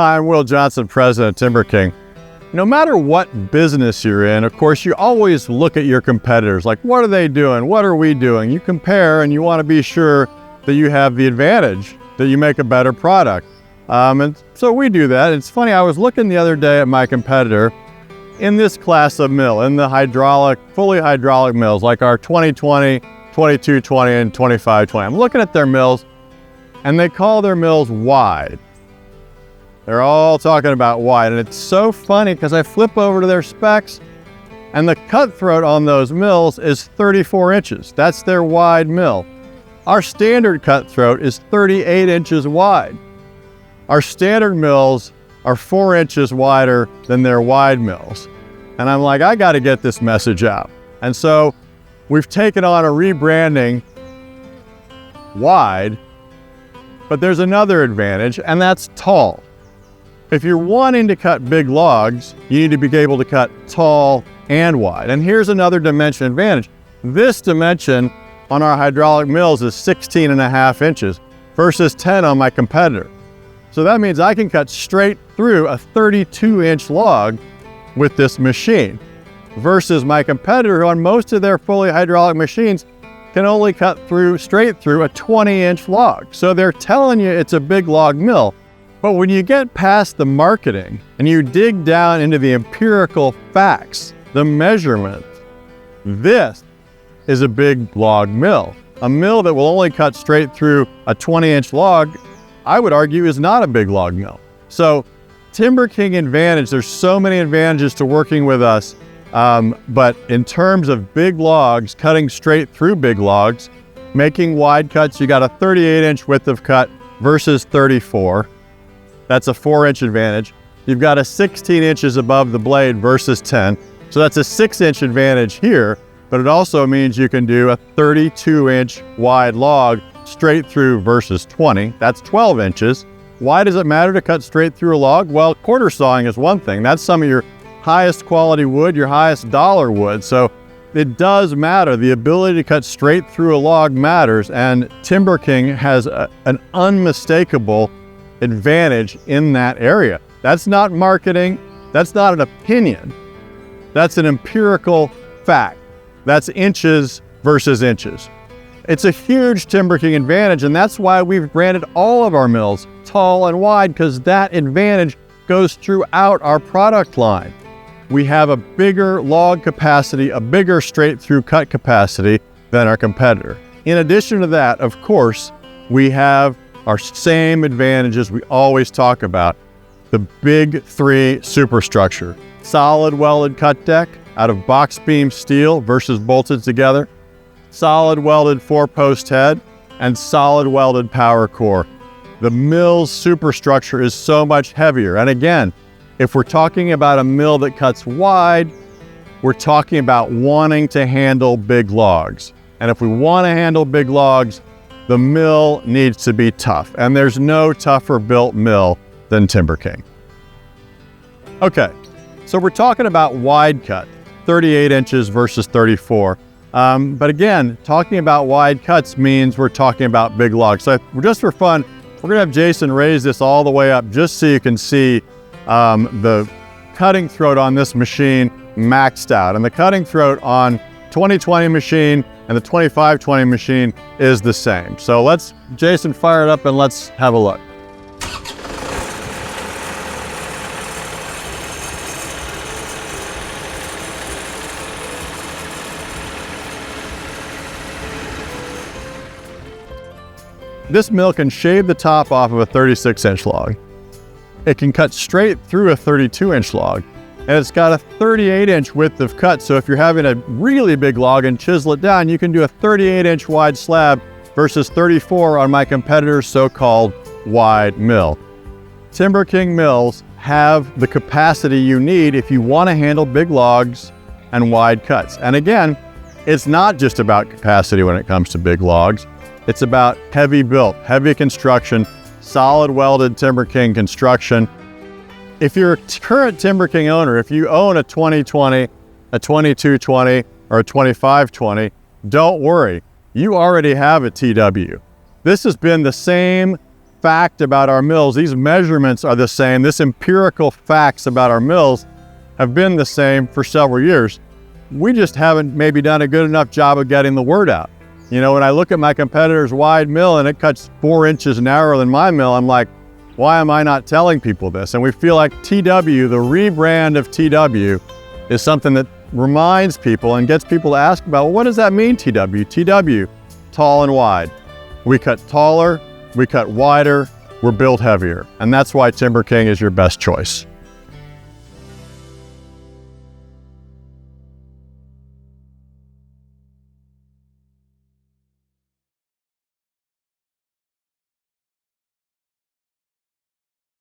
Hi, I'm Will Johnson, president of TimberKing. No matter what business you're in, of course, you always look at your competitors. Like, what are they doing? What are we doing? You compare and you want to be sure that you have the advantage, that you make a better product. And so we do that. It's funny, I was looking the other day at my competitor in this class of mill, in the fully hydraulic mills, like our 2020, 2220, and 2520. I'm looking at their mills, and they call their mills wide. They're all talking about wide, and it's so funny because I flip over to their specs, and the cutthroat on those mills is 34 inches. That's their wide mill. Our standard cutthroat is 38 inches wide. Our standard mills are 4 inches wider than their wide mills. And I'm like, I got to get this message out. And so we've taken on a rebranding wide, but there's another advantage, and that's tall. If you're wanting to cut big logs, you need to be able to cut tall and wide. And here's another dimension advantage. This dimension on our hydraulic mills is 16.5 inches versus 10 on my competitor. So that means I can cut straight through a 32-inch log with this machine versus my competitor, who on most of their fully hydraulic machines can only cut straight through a 20-inch log. So they're telling you it's a big log mill. But when you get past the marketing and you dig down into the empirical facts, the measurements, this is a big log mill. A mill that will only cut straight through a 20-inch log, I would argue, is not a big log mill. So TimberKing advantage, there's so many advantages to working with us. But in terms of big logs, cutting straight through big logs, making wide cuts, you got a 38-inch width of cut versus 34. That's a 4-inch advantage. You've got a 16 inches above the blade versus 10. So that's a 6-inch advantage here, but it also means you can do a 32-inch wide log straight through versus 20. That's 12 inches. Why does it matter to cut straight through a log? Well, quarter sawing is one thing. That's some of your highest quality wood, your highest dollar wood. So it does matter. The ability to cut straight through a log matters, and TimberKing has an unmistakable advantage in that area. That's not marketing. That's not an opinion. That's an empirical fact. That's inches versus inches. It's a huge TimberKing advantage, and that's why we've branded all of our mills tall and wide, because that advantage goes throughout our product line. We have a bigger log capacity, a bigger straight through cut capacity than our competitor. In addition to that, of course, we have our same advantages we always talk about. The big three superstructure: solid welded cut deck out of box beam steel versus bolted together, solid welded 4-post head, and solid welded power core. The mill's superstructure is so much heavier. And again, if we're talking about a mill that cuts wide, we're talking about wanting to handle big logs. And if we want to handle big logs, the mill needs to be tough. And there's no tougher built mill than TimberKing. Okay, so we're talking about wide cut, 38 inches versus 34. But again, talking about wide cuts means we're talking about big logs. So just for fun, we're gonna have Jason raise this all the way up just so you can see the cutting throat on this machine maxed out. And the cutting throat on 2020 machine and the 2520 machine is the same. So let's, Jason, fire it up and let's have a look. This mill can shave the top off of a 36-inch log. It can cut straight through a 32-inch log. And it's got a 38-inch width of cut. So if you're having a really big log and chisel it down, you can do a 38-inch wide slab versus 34 on my competitor's so-called wide mill. TimberKing mills have the capacity you need if you want to handle big logs and wide cuts. And again, it's not just about capacity when it comes to big logs. It's about heavy built, heavy construction, solid welded TimberKing construction. If you're a current TimberKing owner, if you own a 2020, a 2220, or a 2520, don't worry, you already have a TW. This has been the same fact about our mills, these measurements are the same. This empirical facts about our mills have been the same for several years. We just haven't maybe done a good enough job of getting the word out. You know, when I look at my competitor's wide mill and it cuts 4 inches narrower than my mill, I'm like, why am I not telling people this? And we feel like TW, the rebrand of TW, is something that reminds people and gets people to ask about, well, what does that mean, TW? TW, tall and wide. We cut taller, we cut wider, we're built heavier. And that's why TimberKing is your best choice.